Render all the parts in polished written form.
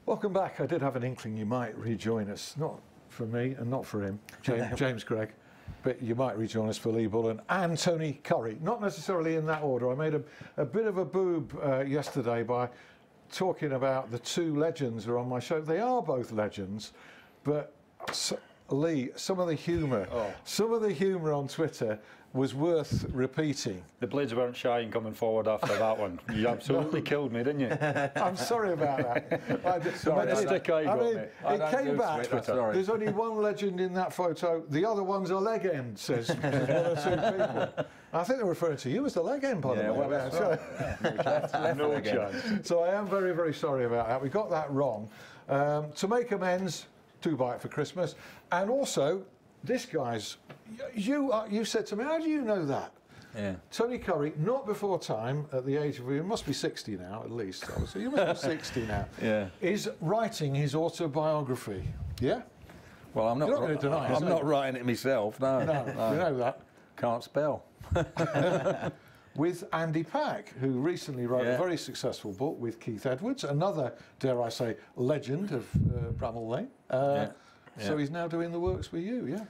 Welcome back. I did have an inkling you might rejoin us, not for me and not for him, James Gregg, but you might rejoin us for Lee Bullen and Tony Currie. Not necessarily in that order. I made a bit of a boob yesterday by talking about the two legends who are on my show. They are both legends, but Lee, some of the humour on Twitter was worth repeating. The Blades weren't shy in coming forward after that one. You absolutely killed me, didn't you? I'm sorry about that. Sorry, it came back. There's only one legend in that photo. The other one's a leg end, says one or two people. I think they're referring to you as the leg end, by the way. Well, that's right. No chance. So I am very, very sorry about that. We got that wrong. To make amends, do buy it for Christmas. And also, this guy's, you said to me, how do you know that? Yeah. Tony Currie, not before time, at the age of, he must be 60 now at least, obviously, you must be 60 now, yeah. Is writing his autobiography. Yeah? Well, I'm not going to deny it. I'm not writing it myself, no. No, you know that. Can't spell. With Andy Pack, who recently wrote a very successful book with Keith Edwards, another, dare I say, legend of Bramall Lane. So he's now doing the works with you, yeah?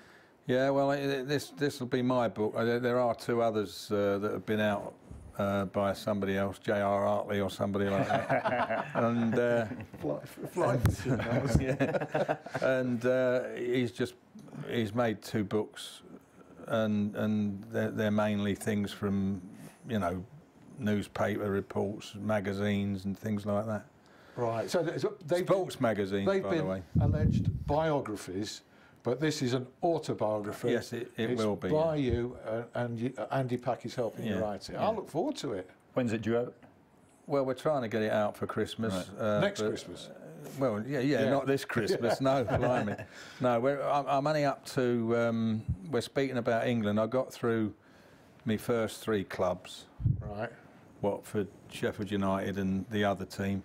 Yeah, well, this will be my book. There are two others that have been out by somebody else, J.R. Hartley or somebody like that. And he's made two books, and they're mainly things from, you know, newspaper reports, magazines, and things like that. Right. So sports magazines, by the way. They've been alleged biographies, but this is an autobiography. Yes, it will be. By you, and Andy Pack is helping you write it. Yeah. I look forward to it. When's it due out? Well, we're trying to get it out for Christmas. Right. Next Christmas. Well, yeah, not this Christmas. No, blimey. No, I'm only up to. We're speaking about England. I got through my first three clubs. Right. Watford, Sheffield United, and the other team.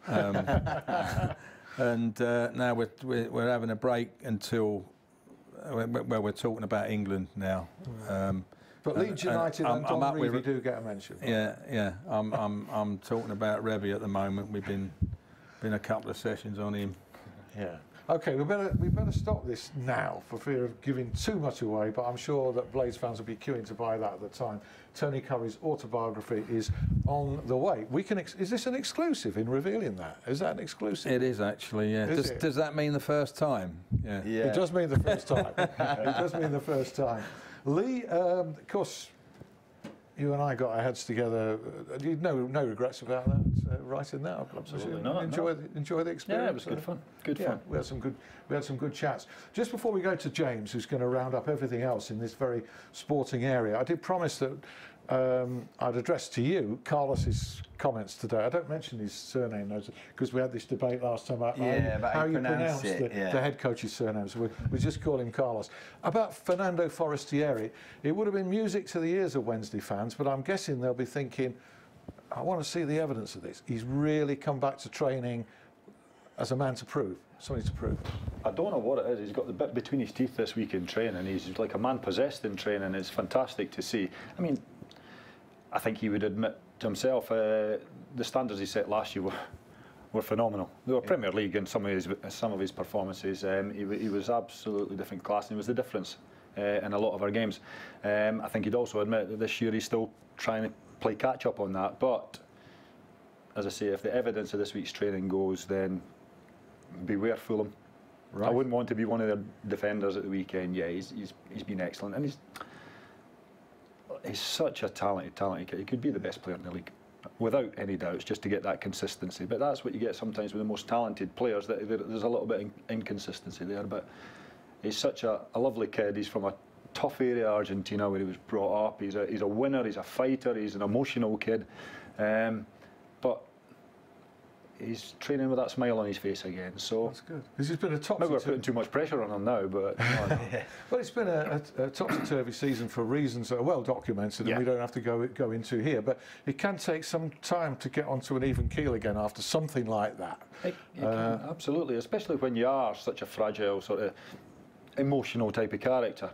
And now we're having a break until we're talking about England now. But Leeds United and Don Revie do get a mention. Yeah. I'm talking about Revie at the moment. We've been a couple of sessions on him. Yeah. Okay, we better stop this now for fear of giving too much away, but I'm sure that Blades fans will be queuing to buy that at the time. Tony Currie's autobiography is on the way. Is this an exclusive in revealing that? Is that an exclusive? It is actually, yeah. Does that mean the first time? Yeah. It does mean the first time. It does mean the first time. Lee, of course, you and I got our heads together. No regrets about that, writing that. Absolutely not. Enjoy the experience. Yeah, it was good fun. Good fun. We had some good chats. Just before we go to James, who's going to round up everything else in this very sporting area, I did promise that I'd address to you Carlos's comments today. I don't mention his surname because we had this debate last time about how you pronounce the head coach's surname. So we just call him Carlos. About Fernando Forestieri, it would have been music to the ears of Wednesday fans, but I'm guessing they'll be thinking, I want to see the evidence of this. He's really come back to training as a man to prove, something to prove. I don't know what it is. He's got the bit between his teeth this week in training. He's like a man possessed in training. It's fantastic to see. I mean, I think he would admit to himself the standards he set last year were phenomenal. They were Premier League in some of his performances. He was absolutely different class, and he was the difference in a lot of our games. I think he'd also admit that this year he's still trying to play catch up on that. But as I say, if the evidence of this week's training goes, then beware Fulham. Right. I wouldn't want to be one of their defenders at the weekend. Yeah, he's been excellent, and he's such a talented kid. He could be the best player in the league, without any doubts, just to get that consistency. But that's what you get sometimes with the most talented players, that there's a little bit of inconsistency there. But he's such a lovely kid. He's from a tough area of Argentina where he was brought up. He's a winner, he's a fighter, he's an emotional kid. But he's training with that smile on his face again. So that's good. This has been a topsy-turvy. Maybe we're putting too much pressure on him now, but no. Well, it's been a topsy-turvy season for reasons that are well documented, and we don't have to go into here. But it can take some time to get onto an even keel again after something like that. It can, absolutely, especially when you are such a fragile, sort of emotional type of character.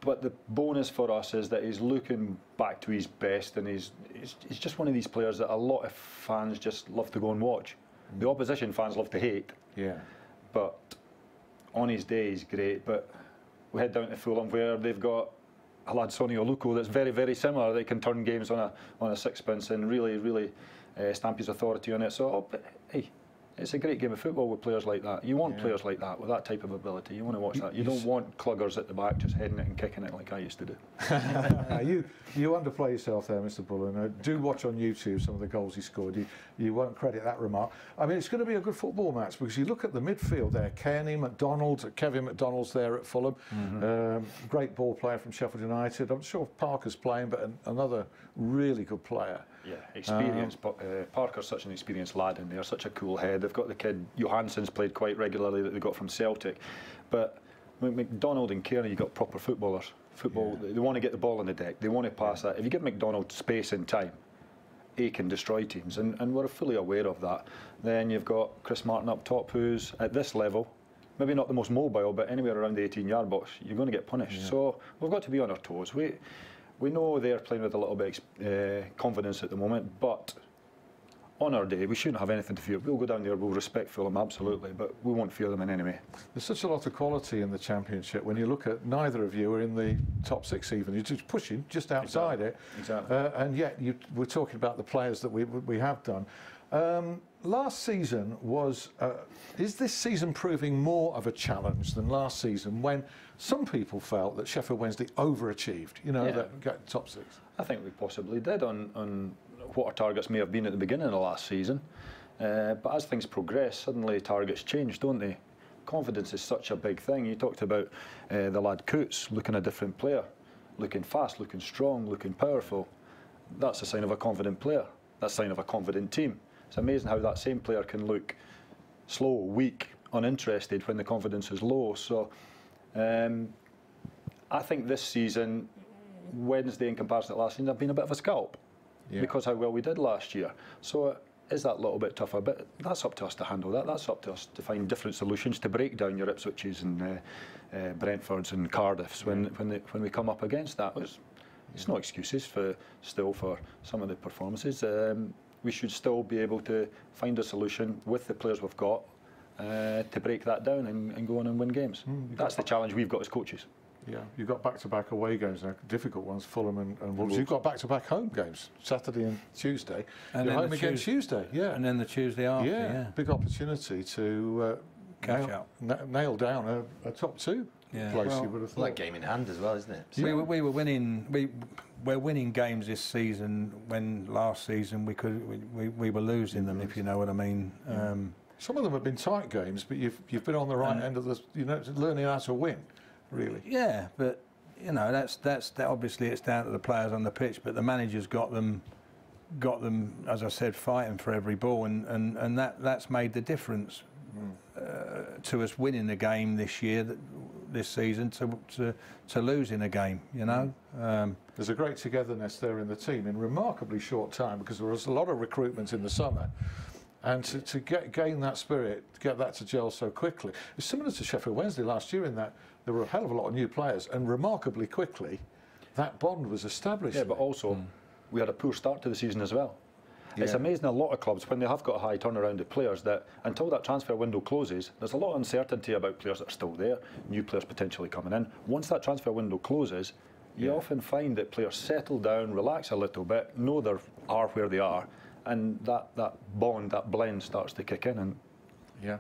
But the bonus for us is that he's looking back to his best, and he's just one of these players that a lot of fans just love to go and watch. The opposition fans love to hate. Yeah. But on his day, he's great. But we head down to Fulham, where they've got a lad, Sonny Oluko, that's very, very similar. They can turn games on a sixpence and really, really stamp his authority on it. So, but, hey, it's a great game of football with players like that. You want players like that, with that type of ability. You want to watch that. You don't want cluggers at the back just heading it and kicking it like I used to do. You underplay yourself there, Mr. Bullen. Do watch on YouTube some of the goals he scored. You won't credit that remark. I mean, it's going to be a good football match, because you look at the midfield there. Kenny, McDonald, Kevin McDonald's there at Fulham. Great ball player from Sheffield United. I'm sure Parker's playing, but another really good player. Yeah, experienced. Parker's such an experienced lad in there, such a cool head. They've got the kid Johansson's played quite regularly that they got from Celtic, but McDonald and Kearney, you got proper footballers. They want to get the ball on the deck. They want to pass that. If you give McDonald space and time, he can destroy teams, and we're fully aware of that. Then you've got Chris Martin up top, who's at this level, maybe not the most mobile, but anywhere around the 18-yard box, you're going to get punished. Yeah. So we've got to be on our toes. We know they're playing with a little bit of confidence at the moment, but on our day, we shouldn't have anything to fear. We'll go down there, we'll respect Fulham, absolutely, but we won't fear them in any way. There's such a lot of quality in the Championship. When you look at, neither of you are in the top 6 even. You're just pushing just outside it. Exactly. And yet we're talking about the players that we have done. Last season was, is this season proving more of a challenge than last season, when some people felt that Sheffield Wednesday overachieved, that got top 6? I think we possibly did on what our targets may have been at the beginning of the last season. But as things progress, suddenly targets change, don't they? Confidence is such a big thing. You talked about the lad Coots looking a different player, looking fast, looking strong, looking powerful. That's a sign of a confident player. That's a sign of a confident team. It's amazing how that same player can look slow, weak, uninterested when the confidence is low. So I think this season, Wednesday in comparison to last season, have been a bit of a scalp because how well we did last year. So is that a little bit tougher? But that's up to us to handle that. That's up to us to find different solutions to break down your Ipswiches and Brentfords and Cardiffs when we come up against that. It's no excuses for some of the performances. We should still be able to find a solution with the players we've got to break that down and go on and win games. That's the challenge we've got as coaches. Yeah, you've got back-to-back away games now, difficult ones, Fulham and Wolves. You've got back-to-back home games, Saturday and Tuesday. And you're home again Tuesday, And then the Tuesday after, yeah. Big opportunity to nail down a top 2 place, you would have thought. Like game in hand as well, isn't it? So we were winning. We're winning games this season when last season we were losing them, if you know what I mean. Some of them have been tight games, but you've been on the right end of the, learning how to win, really. Yeah, but that obviously it's down to the players on the pitch, but the manager's got them, as I said, fighting for every ball, and that's made the difference to us winning the game this season to losing a game. There's a great togetherness there in the team in remarkably short time, because there was a lot of recruitment in the summer. And to gain that spirit, to get that to gel so quickly. It's similar to Sheffield Wednesday last year in that there were a hell of a lot of new players, and remarkably quickly that bond was established. Yeah, but also we had a poor start to the season as well. Yeah. It's amazing, a lot of clubs, when they have got a high turnaround of players, that until that transfer window closes, there's a lot of uncertainty about players that are still there, new players potentially coming in. Once that transfer window closes, you often find that players settle down, relax a little bit, know they are where they are, and that bond, that blend starts to kick in, and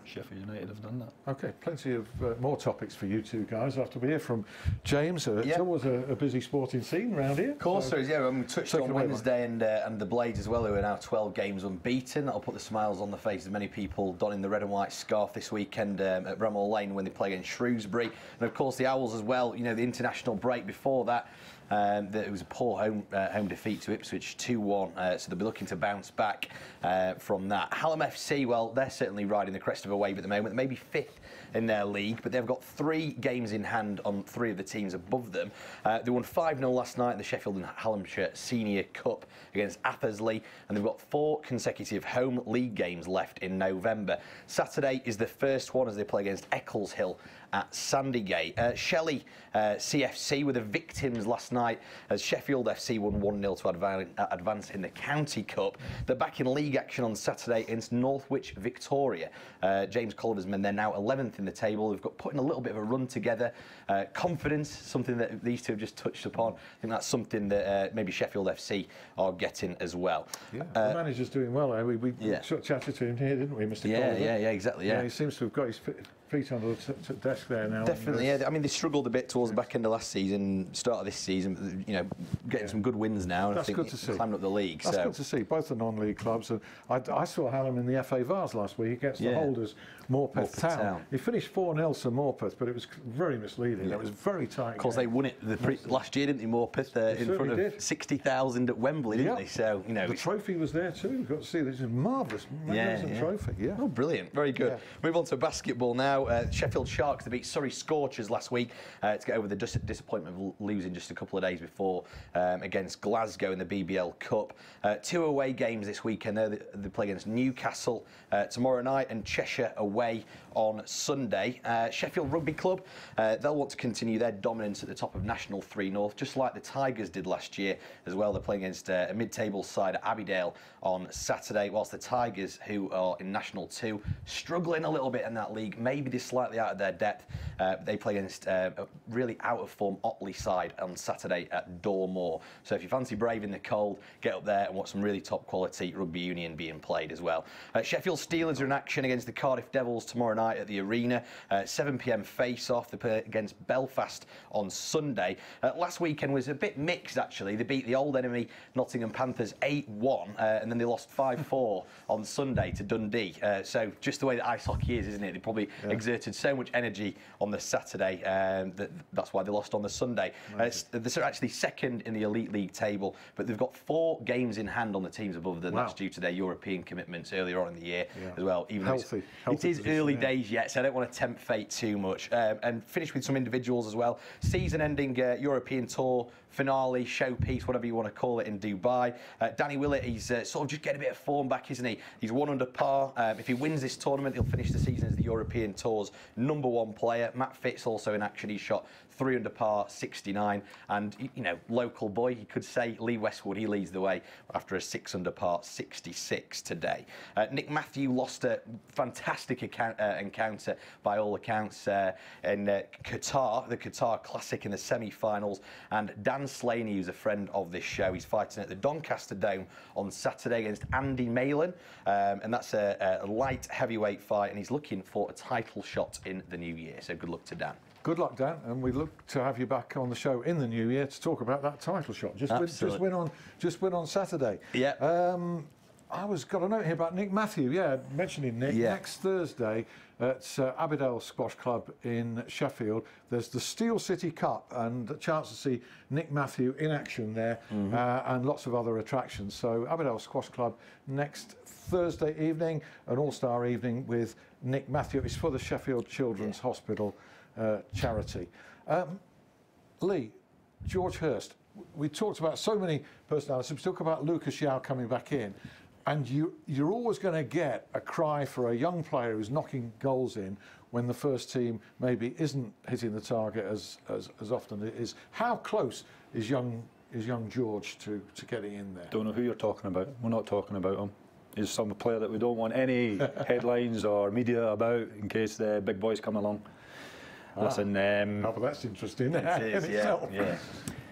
Sheffield United have done that. Okay, plenty of more topics for you two guys after we hear from James. It's always a busy sporting scene around here. Of course there is, we touched on Wednesday and the Blades as well, who are now 12 games unbeaten. That'll put the smiles on the faces of many people donning the red and white scarf this weekend at Bramall Lane when they play against Shrewsbury. And of course the Owls as well, the international break before that. It was a poor home defeat to Ipswich, 2-1, so they'll be looking to bounce back from that. Hallam FC, well, they're certainly riding the crest of a wave at the moment, maybe 5th in their league, but they've got 3 games in hand on 3 of the teams above them. They won 5-0 last night in the Sheffield and Hallamshire Senior Cup against Athersley, and they've got 4 consecutive home league games left in November. Saturday is the first one as they play against Eccleshill at Sandygate. Shelley CFC were the victims last night as Sheffield FC won 1-0 to advance in the County Cup. They're back in league action on Saturday against Northwich Victoria. James Colliver's men, they're now 11th in the table. They've got putting a little bit of a run together. Confidence, something that these two have just touched upon. I think that's something that maybe Sheffield FC are getting as well. Yeah, the manager's doing well. We sort of chatted to him here, didn't we, Mr. Colliver? Yeah, exactly. Yeah, he seems to have got his feet under the desk there now. Definitely, yeah. I mean, they struggled a bit towards the back end of last season, start of this season. You know, getting some good wins now. And That's I think good to see. Climbed up the league. That's good to see. Both the non-league clubs. And I saw Hallam in the FA Vars last week against the holders, Morpeth Town. He finished 4-0 to Morpeth, but it was very misleading. It was very tight. Of course, they won it last year, didn't they, Morpeth, in front of 60,000 at Wembley, didn't they? So, you know, the trophy was there too. We've got to see this is a marvellous, magnificent trophy. Yeah. Oh, brilliant. Very good. Yeah. Move on to basketball now. Sheffield Sharks, they beat Surrey Scorchers last week to get over the disappointment of losing just a couple of days before against Glasgow in the BBL Cup. 2 away games this weekend. They play against Newcastle tomorrow night and Cheshire away on Sunday. Sheffield Rugby Club, they'll want to continue their dominance at the top of National 3 North, just like the Tigers did last year as well. They're playing against a mid-table side at Abbeydale on Saturday, whilst the Tigers, who are in National 2, struggling a little bit in that league, maybe they're slightly out of their depth. They play against a really out-of-form Otley side on Saturday at Dormoor. So if you fancy braving the cold, get up there and watch some really top-quality rugby union being played as well. Sheffield Steelers are in action against the Cardiff Devils tomorrow night at the Arena. 7 p.m. face-off. They play against Belfast on Sunday. Last weekend was a bit mixed, actually. They beat the old enemy Nottingham Panthers 8-1, and then they lost 5-4 on Sunday to Dundee. So just the way that ice hockey is, isn't it? They probably exerted so much energy on the Saturday that's why they lost on the Sunday. They're actually second in the Elite League table, but they've got 4 games in hand on the teams above them. That's due to their European commitments earlier on in the year as well. Even healthy it is early days yet, so I don't want to tempt fate too much. And finish with some individuals as well. Season-ending European Tour finale, showpiece, whatever you want to call it, in Dubai. Danny Willett, he's sort of just getting a bit of form back, isn't he? He's 1 under par. If he wins this tournament, he'll finish the season as the European Tour's #1 player. Matt Fitz also in action. He shot 3 under par, 69. And, you know, local boy, you could say Lee Westwood, he leads the way after a 6 under par, 66 today. Nick Matthew lost a fantastic encounter by all accounts in Qatar, the Qatar Classic in the semi-finals. And Dan Slaney, who's a friend of this show, he's fighting at the Doncaster Dome on Saturday against Andy Malin. And that's a light heavyweight fight, and he's looking for a title shot in the new year. So good luck to Dan. Good luck, Dan, and we look to have you back on the show in the new year to talk about that title shot. Just win on Saturday. Yeah. I got a note here about Nick Matthew. Yeah, mentioning Nick. Yeah. Next Thursday at Abbeydale Squash Club in Sheffield, there's the Steel City Cup and a chance to see Nick Matthew in action there, and lots of other attractions. So Abbeydale Squash Club next Thursday evening, an all-star evening with Nick Matthew. It's for the Sheffield Children's Hospital charity. Lee, George Hurst, we talked about so many personalities. We talk about Lucas Yao coming back in, and you're always going to get a cry for a young player who's knocking goals in when the first team maybe isn't hitting the target as often as it is. How close is young George to getting in there? Don't know who you're talking about. We're not talking about him. He's some player that we don't want any headlines or media about in case the big boys come along. Listen, well, that's interesting. It is,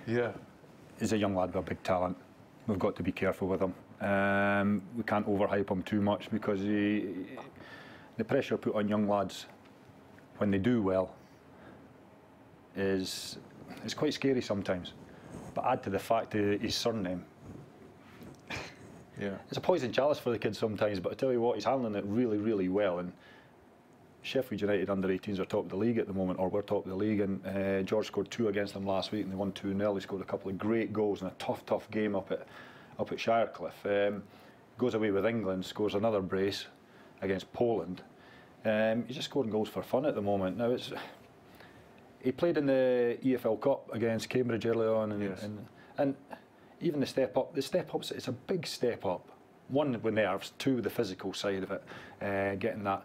yeah. He's a young lad with a big talent. We've got to be careful with him. We can't overhype him too much because the pressure put on young lads when they do well is quite scary sometimes. But add to the fact that his surname. Yeah. It's a poison chalice for the kids sometimes, but I tell you what, he's handling it really, really well. And Sheffield United under-18s are top of the league at the moment, or we're top of the league, and George scored 2 against them last week and they won 2-0. He scored a couple of great goals in a tough game up at Shirecliffe. Goes away with England, scores another brace against Poland. He's just scoring goals for fun at the moment. Now he played in the EFL Cup against Cambridge early on, and even the step up. The step ups, it's a big step up. One with nerves, two with the physical side of it. Getting that,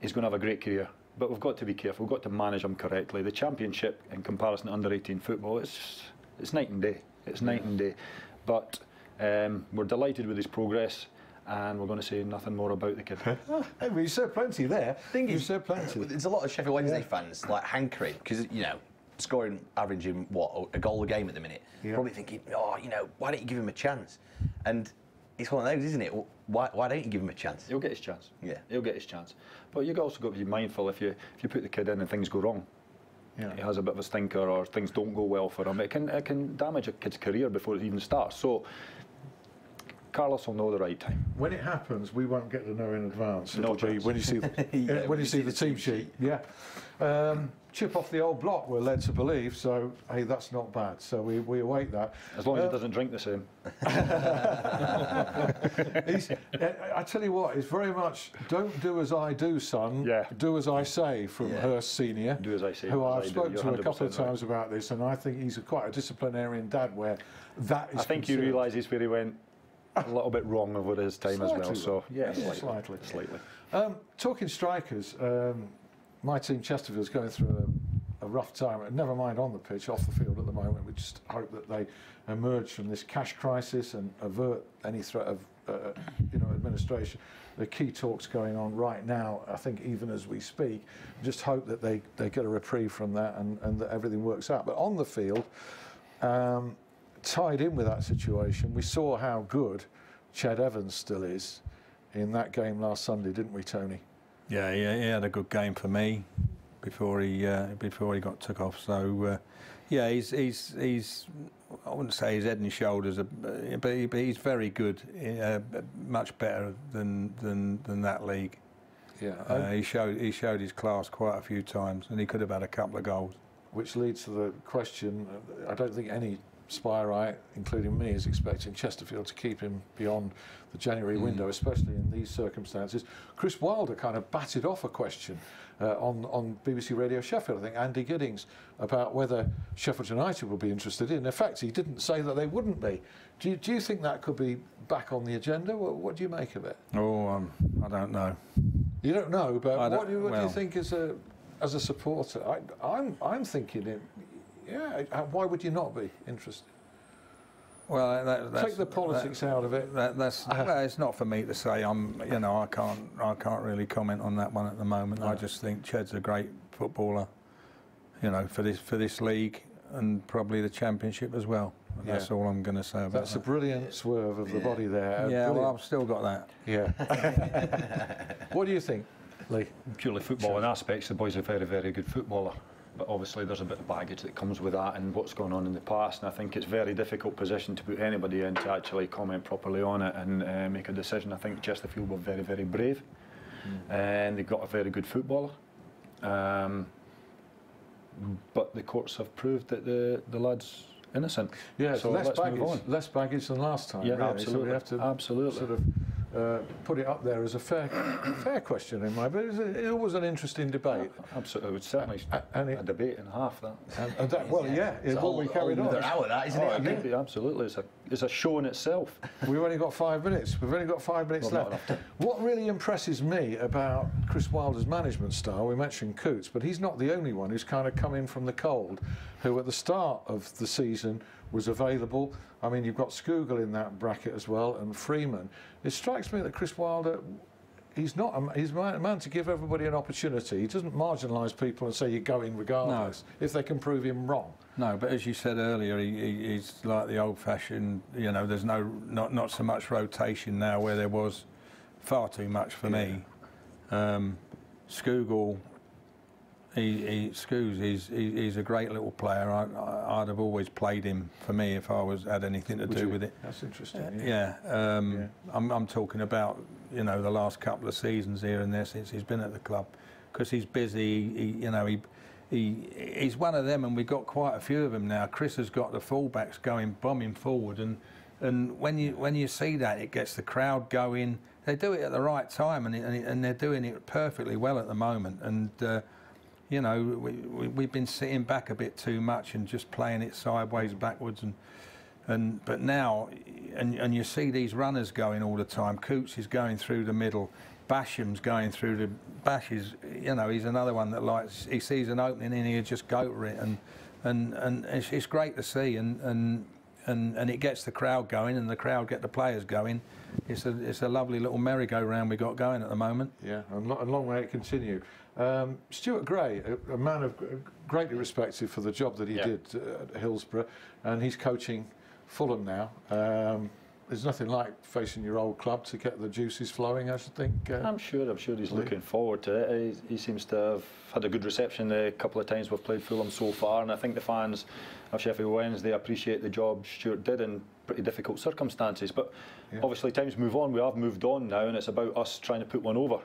he's going to have a great career. But we've got to be careful. We've got to manage him correctly. The Championship, in comparison to under-18 football, it's night and day. It's night and day. But we're delighted with his progress, and we're going to say nothing more about the kid. Hey, well, you said plenty there. You said plenty. There's a lot of Sheffield Wednesday fans like hankering because scoring, averaging what, a goal a game at the minute. Probably thinking, why don't you give him a chance? And it's one of those, isn't it? Why don't you give him a chance? He'll get his chance. Yeah, he'll get his chance. But you've also got to be mindful if you put the kid in and things go wrong. Yeah. He has a bit of a stinker or things don't go well for him. It can damage a kid's career before it even starts. So Carlos will know the right time. When it happens, we won't get to know in advance. No It'll be when you see when you see the team sheet. Yeah. Chip off the old block, we're led to believe, so hey, that's not bad. So we await that. As long as he doesn't drink the same. I tell you what, it's very much don't do as I do, son. Do as I say from Hurst Senior. Do as I say. Who I've spoken to a couple of times about this, and I think he's quite a disciplinarian dad where that is. I think he realises where he went a little bit wrong over his time as well. So yeah, slightly. Talking strikers. My team, Chesterfield's going through a rough time. Never mind on the pitch, off the field at the moment. We just hope that they emerge from this cash crisis and avert any threat of, administration. The key talks going on right now. I think even as we speak, just hope that they get a reprieve from that and that everything works out. But on the field, tied in with that situation, we saw how good Ched Evans still is in that game last Sunday, didn't we, Tony? Yeah, he had a good game for me before he got took off. So he's I wouldn't say he's head and shoulders, but he's very good, much better than that league. Yeah, he showed his class quite a few times, and he could have had a couple of goals. Which leads to the question: I don't think any Spirite, including me, is expecting Chesterfield to keep him beyond the January window, especially in these circumstances. Chris Wilder kind of batted off a question on BBC Radio Sheffield, I think, Andy Giddings, about whether Sheffield United will be interested in. In fact, he didn't say that they wouldn't be. Do you think that could be back on the agenda? What do you make of it? Oh, I don't know. You don't know, but what do you think as a supporter? I'm thinking it. Yeah, why would you not be interested? Well, take the politics out of it. Well, it's not for me to say. I can't really comment on that one at the moment. No. I just think Ched's a great footballer, for this league and probably the Championship as well. That's all I'm going to say about that. That's a brilliant swerve of the body there. Yeah, well, I've still got that. Yeah. What do you think, Lee? Purely footballing aspects, the boy's a very, very good footballer. But obviously there's a bit of baggage that comes with that and what's gone on in the past, and I think it's a very difficult position to put anybody in to actually comment properly on it and make a decision. I think Chesterfield were very, very brave, and they've got a very good footballer, but the courts have proved that the lad's innocent. Yeah, so less baggage than last time. Yeah, really. absolutely. So we have to sort of put it up there as a fair question in my view. It was an interesting debate. Absolutely, it was certainly a debate and a half that. And that, well, yeah, it's what we carried on. Another hour, that isn't it? Yeah. Absolutely, it's a show in itself. We've only got 5 minutes. We've only got 5 minutes left. What really impresses me about Chris Wilder's management style, we mentioned Coots, but he's not the only one who's kind of come in from the cold, who at the start of the season was available. I mean, you've got Skugel in that bracket as well, and Freeman. It strikes me that Chris Wilder, he's a man to give everybody an opportunity. He doesn't marginalise people and say you go in regardless if they can prove him wrong. No, but as you said earlier, he's like the old-fashioned. There's not so much rotation now where there was far too much for me. Skugel. He's a great little player. I'd have always played him for me if I had anything to do with it. That's interesting. I'm talking about the last couple of seasons here and there since he's been at the club, because he's busy. He's one of them, and we've got quite a few of them now. Chris has got the fullbacks going bombing forward, and And when you see that, it gets the crowd going. They do it at the right time, and they're doing it perfectly well at the moment. And you know, we've been sitting back a bit too much and just playing it sideways, backwards, but now, and you see these runners going all the time. Coots is going through the middle. Basham's going through the Bash is, you know, he's another one that likes. He sees an opening and he'll just go for it, and it's great to see, and it gets the crowd going, and the crowd get the players going. It's a lovely little merry-go-round we got going at the moment. Yeah, and a long way to continue. Stuart Gray, a man of greatly respected for the job that he did at Hillsborough, and he's coaching Fulham now. There's nothing like facing your old club to get the juices flowing, I should think. I'm sure he's looking forward to it. He seems to have had a good reception the couple of times we've played Fulham so far, and I think the fans of Sheffield Wednesday appreciate the job Stuart did in pretty difficult circumstances. But obviously times move on, we have moved on now, and it's about us trying to put one over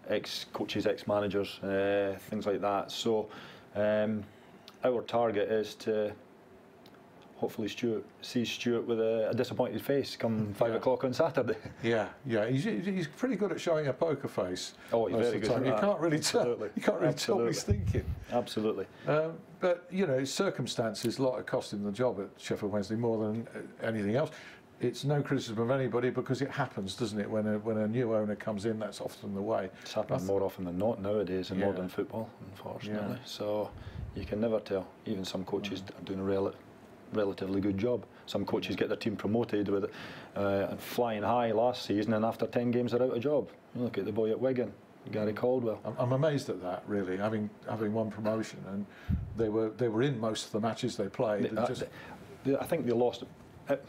ex-coaches, ex-managers, things like that. So our target is to hopefully see Stuart with a disappointed face come 5 o'clock on Saturday. Yeah, he's pretty good at showing a poker face. Oh, he's very good. You can't really tell. You can't really tell what he's thinking. Absolutely. But you know, circumstances like cost him the job at Sheffield Wednesday more than anything else. It's no criticism of anybody because it happens, doesn't it? When a new owner comes in, that's often the way. It's happening more often than not nowadays in modern football, unfortunately. So you can never tell. Even some coaches are doing a relatively good job. Some coaches get their team promoted with flying high last season, and after 10 games they're out of job. You look at the boy at Wigan, Gary Caldwell. I'm amazed at that, really, having won promotion, and they were in most of the matches they played. I think they lost.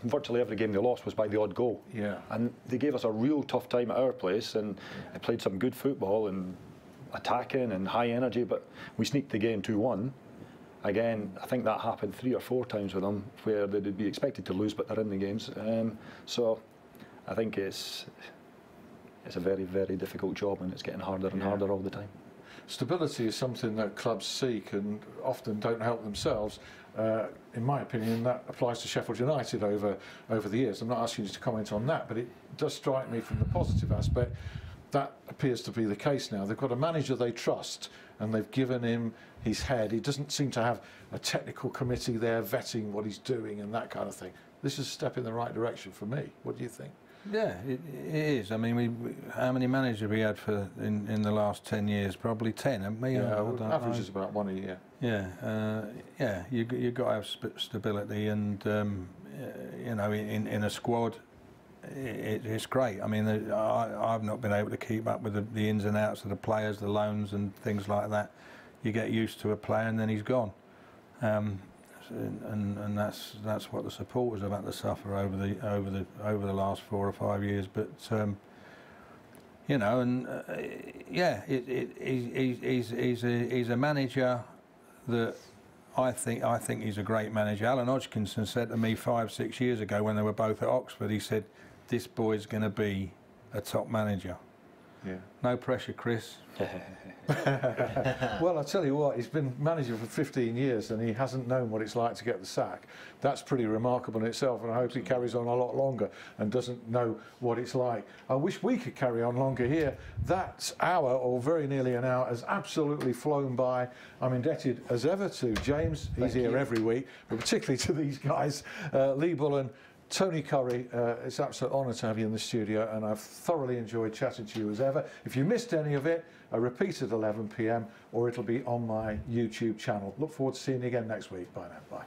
Virtually every game they lost was by the odd goal. Yeah. And they gave us a real tough time at our place, and they played some good football and attacking and high energy, but we sneaked the game 2-1. Again, I think that happened 3 or 4 times with them, where they'd be expected to lose, but they're in the games. So I think it's a very, very difficult job, and it's getting harder and harder all the time. Stability is something that clubs seek and often don't help themselves. In my opinion, that applies to Sheffield United over the years. I'm not asking you to comment on that, but it does strike me from the positive aspect that appears to be the case now. They've got a manager they trust, and they've given him his head. He doesn't seem to have a technical committee there vetting what he's doing and that kind of thing. This is a step in the right direction for me. What do you think? Yeah, it is. I mean, how many managers have we had in the last 10 years? Probably 10, haven't we? Yeah, average is about 1 a year. Yeah, you've got to have stability, and you know, in a squad, it's great. I mean, I've not been able to keep up with the ins and outs of the players, the loans and things like that. You get used to a player and then he's gone, and that's what the supporters have had to suffer over the last 4 or 5 years. But you know, and he's a manager that I think he's a great manager. Alan Hodgkinson said to me 5, 6 years ago when they were both at Oxford, he said, "This boy's going to be a top manager." Yeah. No pressure, Chris. Well, I tell you what, he's been manager for 15 years and he hasn't known what it's like to get the sack. That's pretty remarkable in itself, and I hope he carries on a lot longer and doesn't know what it's like. I wish we could carry on longer here. That hour, or very nearly an hour, has absolutely flown by. I'm indebted as ever to James. He's here every week, but particularly to these guys, Lee Bullen, Tony Currie. It's an absolute honour to have you in the studio, and I've thoroughly enjoyed chatting to you as ever. If you missed any of it, a repeat at 11 p.m, or it'll be on my YouTube channel. Look forward to seeing you again next week. Bye now. Bye.